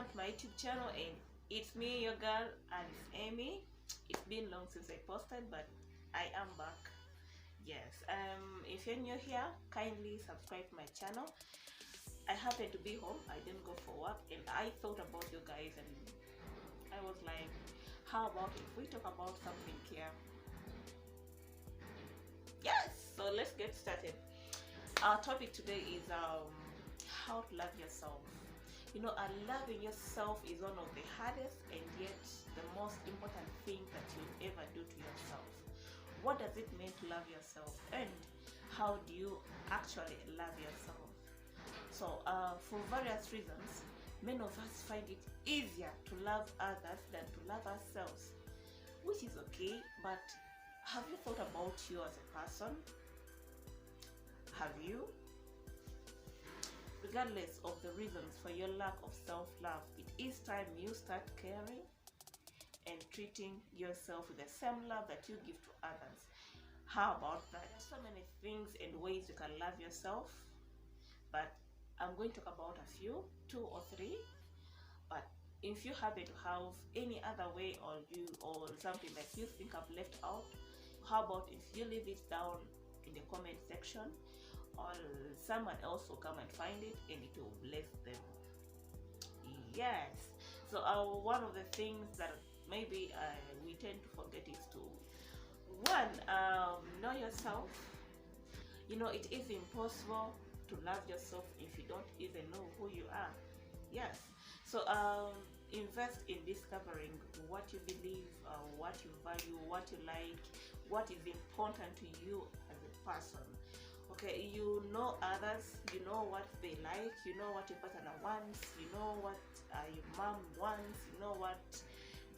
welcome to my YouTube channel, and it's me, your girl, and it's Emmy. It's been long since I posted, but I am back. Yes, if you're new here, kindly subscribe to my channel. I happened to be home, I didn't go for work, and I thought about you guys, and I was like, how about if we talk about something here? Yes, so let's get started. Our topic today is how to love yourself. You know, loving yourself is one of the hardest and yet the most important thing that you'll ever do to yourself. What does it mean to love yourself, and how do you actually love yourself? So for various reasons, many of us find it easier to love others than to love ourselves, which is okay, but have you thought about you as a person? Have you? Regardless of the reasons for your lack of self-love, it is time you start caring and treating yourself with the same love that you give to others. How about that? There's so many things and ways you can love yourself, but I'm going to talk about a few, 2 or 3. But if you happen to have any other way, or something that you think I've left out, how about if you leave it down in the comment section, or someone else will come and find it and it will bless them. Yes, so one of the things that maybe we tend to forget is to know yourself. You know, it is impossible to love yourself if you don't even know who you are. Yes, so invest in discovering what you believe, what you value, what you like, what is important to you as a person. Okay, you know others, you know what they like, you know what your partner wants, you know what your mom wants, you know what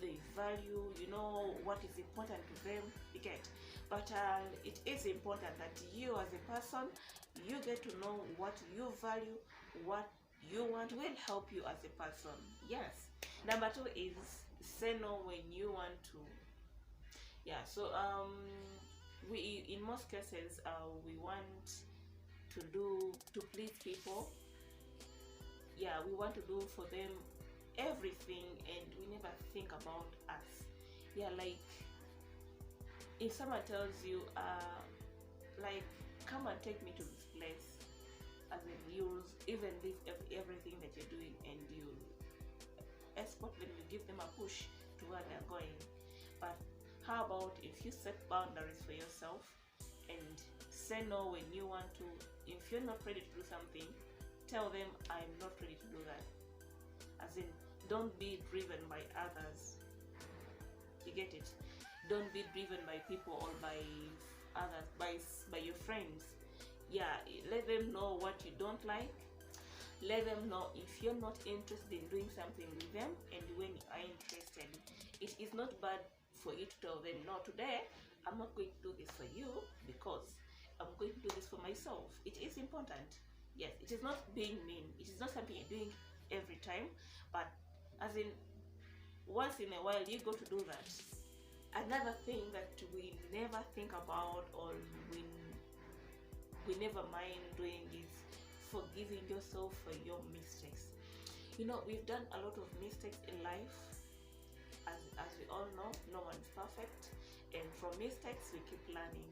they value, you know what is important to them, you get. But it is important that you as a person, you get to know what you value, what you want will help you as a person. Yes. Number 2 is say no when you want to. Yeah, so we in most cases we want to please people. Yeah, we want to do for them everything, and we never think about us. Yeah, like if someone tells you like, come and take me to this place, as in you even leave everything that you're doing and you escort them, you give them a push to where they're going. But how about if you set boundaries for yourself and say no when you want to? If you're not ready to do something, tell them, I'm not ready to do that. As in, don't be driven by others. You get it? Don't be driven by people or by others, by your friends. Yeah, let them know what you don't like. Let them know if you're not interested in doing something with them, and when you are interested. It is not bad for you to tell them, no, today I'm not going to do this for you because I'm going to do this for myself. It is important. Yes, it is not being mean. It is not something you're doing every time, but as in once in a while you go to do that. Another thing that we never think about, or we never mind doing, is forgiving yourself for your mistakes. You know, we've done a lot of mistakes in life. As we all know, no one is perfect, and from mistakes we keep learning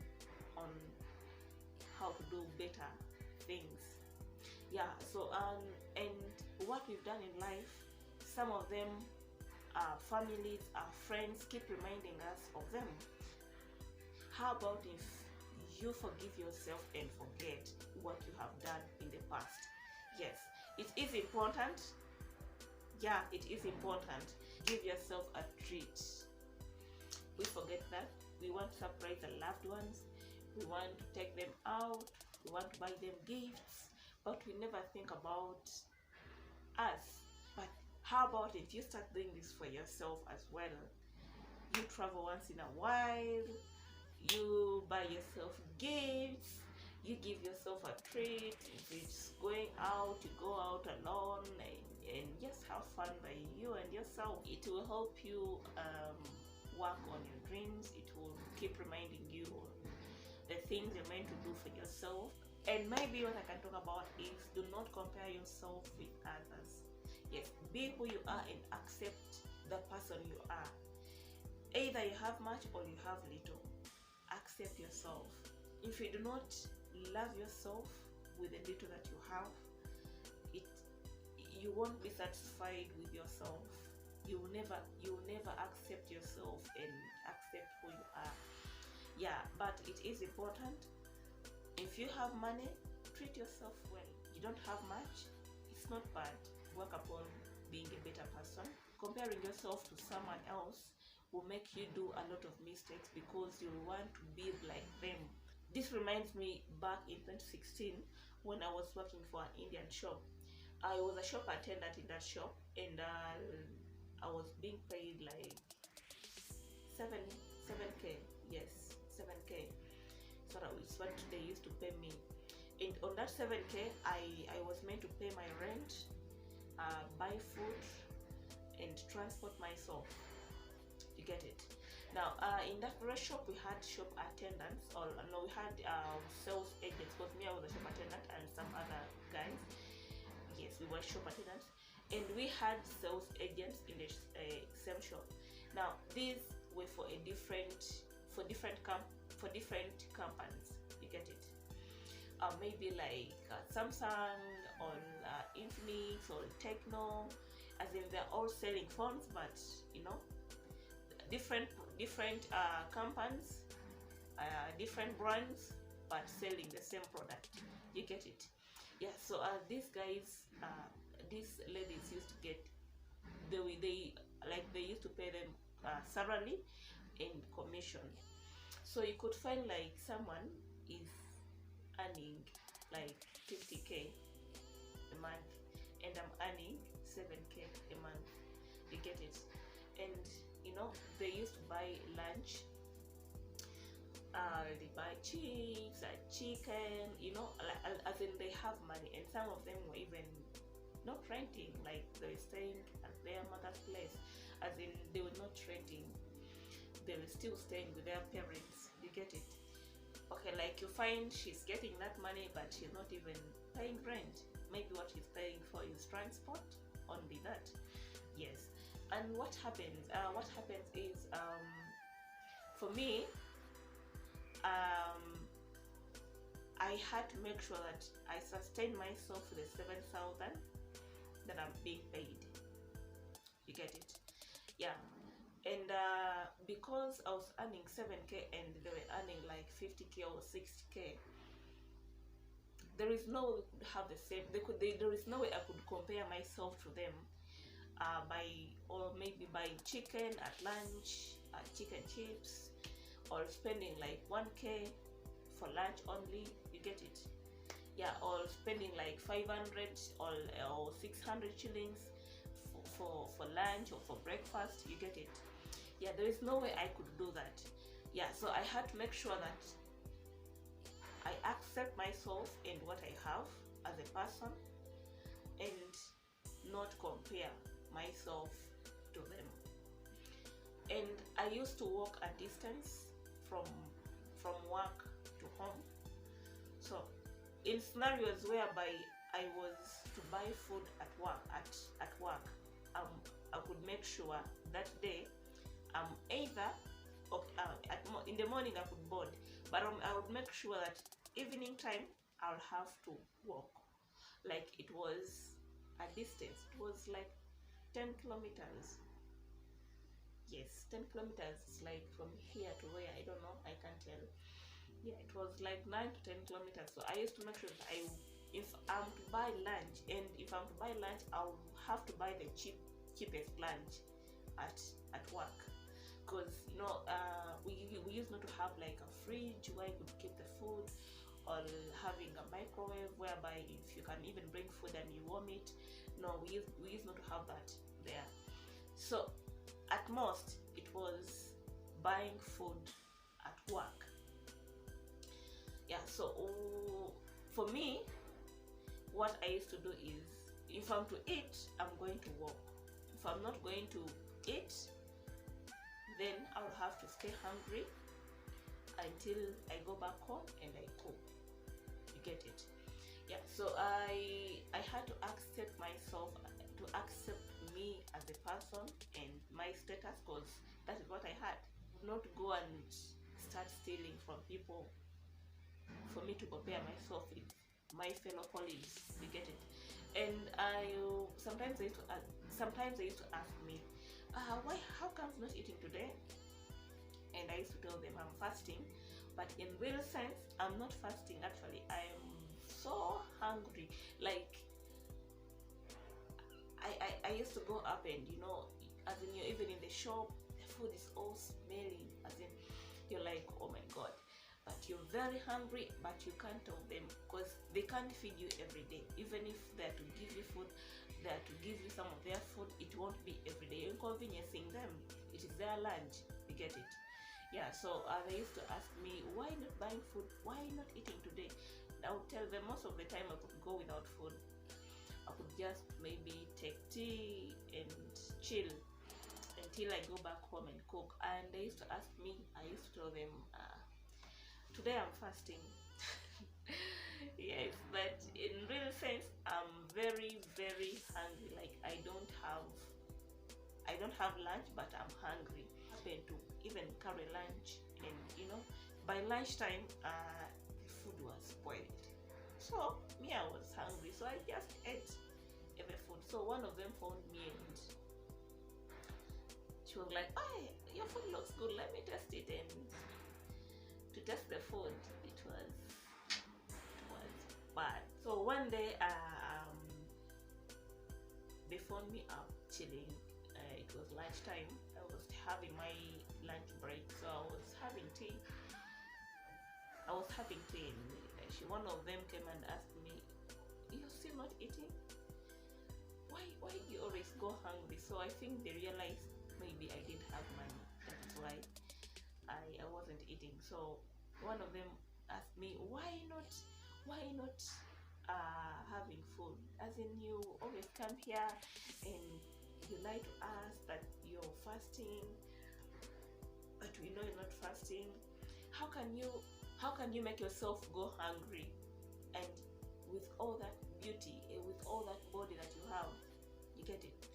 on how to do better things. Yeah, so and what we've done in life, some of them, our families, our friends keep reminding us of them. How about if you forgive yourself and forget what you have done in the past? Yes, it is important. Yeah, it is important. Give yourself a treat. We forget that. We want to surprise the loved ones. We want to take them out. We want to buy them gifts, but we never think about us. But how about if you start doing this for yourself as well? You travel once in a while. You buy yourself gifts. You give yourself a treat. If it's going out, you go out alone and just have fun by you and yourself. It will help you work on your dreams. It will keep reminding you the things you're meant to do for yourself. And maybe what I can talk about is, do not compare yourself with others. Yes, be who you are and accept the person you are. Either you have much or you have little. Accept yourself. If you do not love yourself with the little that you have, you won't be satisfied with yourself. You will never accept yourself and accept who you are. Yeah, but it is important. If you have money, treat yourself well. You don't have much, it's not bad. Work upon being a better person. Comparing yourself to someone else will make you do a lot of mistakes because you want to be like them. This reminds me back in 2016 when I was working for an Indian shop. I was a shop attendant in that shop, and I was being paid like 7k. Yes, 7k. So that was what they used to pay me. And on that 7k, I was meant to pay my rent, buy food, and transport myself. You get it? Now, in that very shop, we had shop attendants, or no, we had sales agents. Because me, I was a shop attendant, and some other guys. Yes, we were shop attendants, and we had sales agents in the same shop. Now, these were for different companies. You get it? Maybe like Samsung or Infinix or Techno, as in they're all selling phones, but you know, different companies, different brands, but selling the same product. You get it? Yeah. So these guys, these ladies used to get they used to pay them salary and commission. So you could find like someone is earning like 50k a month, and I'm earning 7k a month. You get it? And you know, they used to buy lunch, they buy cheese, chicken, you know, as in they have money. And some of them were even not renting, like they were staying at their mother's place, as in they were not renting, they were still staying with their parents. You get it? Okay, like you find she's getting that money, but she's not even paying rent. Maybe what she's paying for is transport, only that. Yes. And what happens? What happens is, for me, I had to make sure that I sustain myself for the 7,000 that I'm being paid. You get it? Yeah. And because I was earning 7k and they were earning like 50k or 60k, there is no way we could have the same. There is no way I could compare myself to them. Or maybe buying chicken at lunch, chicken chips, or spending like 1k for lunch only. You get it? Yeah. Or spending like 500 or 600 shillings for lunch or for breakfast. You get it? Yeah, there is no way I could do that. Yeah, so I had to make sure that I accept myself and what I have as a person, and not compare myself to them. And I used to walk a distance from work to home. So in scenarios whereby I was to buy food at work, I could make sure that day either in the morning I could board, but I would make sure that evening time I'll have to walk. Like it was a distance. It was like 10 kilometers. Yes, 10 kilometers is like from here to where, I don't know, I can't tell. Yeah, it was like 9 to 10 kilometers. So I used to make sure that if I'm to buy lunch, and if I'm to buy lunch, I'll have to buy the cheapest lunch at work. Because you know, we used not to have like a fridge where you could keep the food, or having a microwave whereby if you can even bring food and you warm it. No, we used not to have that there. So at most it was buying food at work. Yeah. So for me, what I used to do is, if I'm to eat, I'm going to walk. If I'm not going to eat, then I'll have to stay hungry until I go back home and I cook. You get it? Yeah. So I had to accept myself, to accept me as a person and my status, because that is what I had. Not go and start stealing from people for me to compare myself with my fellow colleagues. You get it? And sometimes they used to ask me, why? How come not eating today? And I used to tell them I'm fasting, but in real sense, I'm not fasting. Actually, I am so hungry. Like I used to go up and as in you're even in the shop, the food is all smelling. As in you're like, oh my god. But you're very hungry, but you can't tell them because they can't feed you every day. Even if they're to give you food, they're to give you some of their food, it won't be every day. You're inconveniencing them. It is their lunch. You get it? Yeah, so they used to ask me, why not buying food? Why not eating today? And I would tell them most of the time I could go without food. I could just maybe take tea and chill until I go back home and cook. And they used to ask me, I used to tell them, today I'm fasting. Yes, but in real sense, I'm very, very hungry. Like I don't have lunch, but I'm hungry. I happen to even carry lunch, and by lunchtime, the food was spoiled. So me, I was hungry, so I just ate every food. So one of them found me and she was like, "Hey, your food looks good. Let me test it." And to test the food, it was bad. So one day, they found me up chilling. It was lunchtime. I was having my lunch break, so I was having tea. And one of them came and asked me, "You're still not eating? Why do you always go hungry?" So I think they realized maybe I didn't have money. That's why I wasn't eating. So one of them asked me, why not having food? As in, you always come here and you lie to us that you're fasting, but we know you're not fasting. How can you make yourself go hungry? And with all that beauty, with all that body that you have, you get it?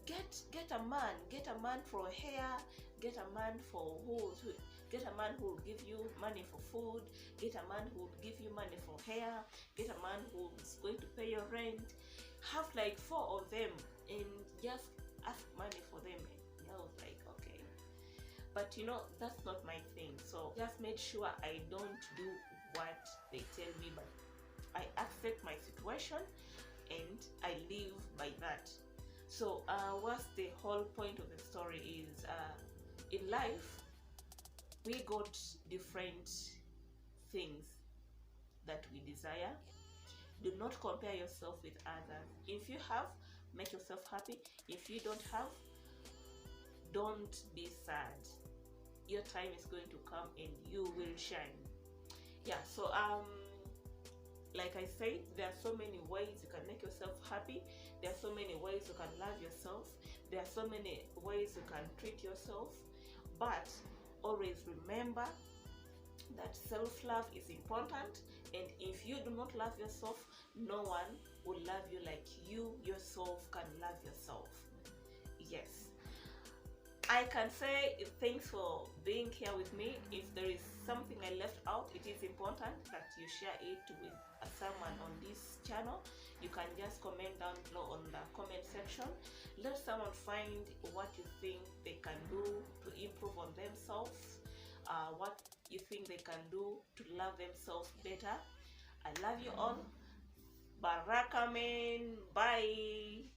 Get a man for hair, get a man who will give you money for food, get a man who will give you money for hair, get a man who's going to pay your rent. Have like 4 of them and just ask money for them. And I was like, okay, but that's not my thing. So just made sure I don't do what they tell me, but I accept my situation and I live by that. So what's the whole point of the story is, in life we got different things that we desire. Do not compare yourself with others. If you have, make yourself happy. If you don't have, don't be sad. Your time is going to come and you will shine. Yeah, so like I said, there are so many ways you can make yourself happy. There are so many ways you can love yourself. There are so many ways you can treat yourself. But always remember that self-love is important. And if you do not love yourself, no one will love you like you yourself can love yourself. Yes. I can say thanks for being here with me. If there is something I left out, it is important that you share it with someone on this channel. You can just comment down below on the comment section. Let someone find what you think they can do to improve on themselves, what you think they can do to love themselves better. I love you all. Barakamen. Bye.